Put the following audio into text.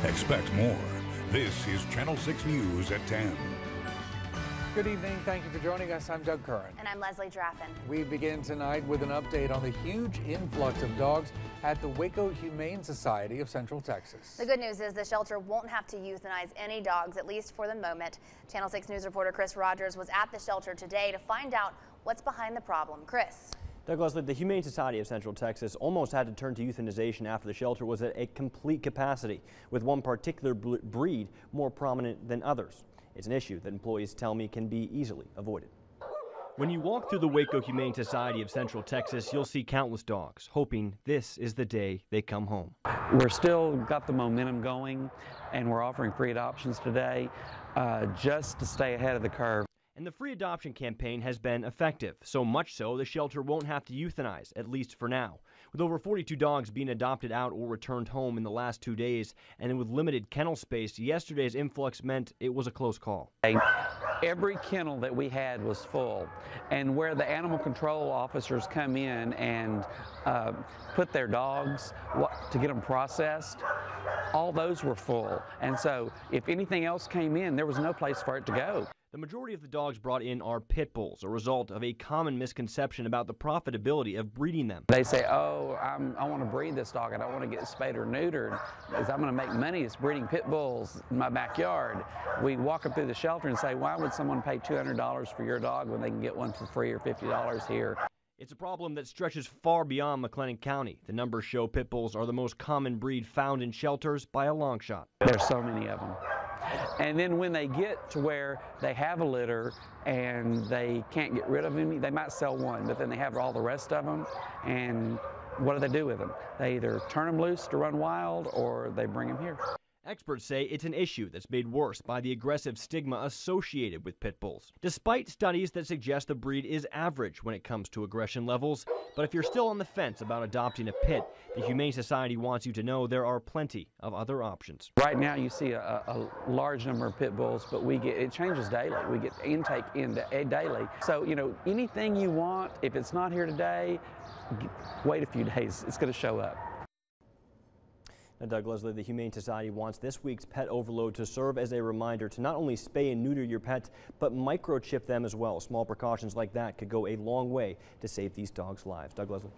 Expect more. This is Channel 6 News at 10. Good evening. Thank you for joining us. I'm Doug Curran. And I'm Leslie Draffin. We begin tonight with an update on the huge influx of dogs at the Waco Humane Society of Central Texas. The good news is the shelter won't have to euthanize any dogs, at least for the moment. Channel 6 News reporter Chris Rogers was at the shelter today to find out what's behind the problem. Chris. Doug Leslie, the Humane Society of Central Texas almost had to turn to euthanization after the shelter was at a complete capacity, with one particular breed more prominent than others. It's an issue that employees tell me can be easily avoided. When you walk through the Waco Humane Society of Central Texas, you'll see countless dogs, hoping this is the day they come home. We're still got the momentum going, and we're offering free adoptions today just to stay ahead of the curve. And the free adoption campaign has been effective, so much so the shelter won't have to euthanize, at least for now. With over 42 dogs being adopted out or returned home in the last 2 days, and with limited kennel space, yesterday's influx meant it was a close call. Every kennel that we had was full, and where the animal control officers come in and put their dogs to get them processed, all those were full. And so if anything else came in, there was no place for it to go. The majority of the dogs brought in are pit bulls, a result of a common misconception about the profitability of breeding them. They say, oh, I want to breed this dog. I don't want to get spayed or neutered because I'm going to make money. It's breeding pit bulls in my backyard. We walk up through the shelter and say, why would someone pay $200 for your dog when they can get one for free or $50 here? It's a problem that stretches far beyond McLennan County. The numbers show pit bulls are the most common breed found in shelters by a long shot. There's so many of them. And then when they get to where they have a litter and they can't get rid of any, they might sell one, but then they have all the rest of them. And what do they do with them? They either turn them loose to run wild or they bring them here. Experts say it's an issue that's made worse by the aggressive stigma associated with pit bulls. Despite studies that suggest the breed is average when it comes to aggression levels, but if you're still on the fence about adopting a pit, the Humane Society wants you to know there are plenty of other options. Right now you see a large number of pit bulls, but it changes daily. We get intake in daily. So, anything you want, if it's not here today, wait a few days, it's going to show up. Now, Doug Leslie, the Humane Society wants this week's pet overload to serve as a reminder to not only spay and neuter your pet, but microchip them as well. Small precautions like that could go a long way to save these dogs' lives. Doug Leslie.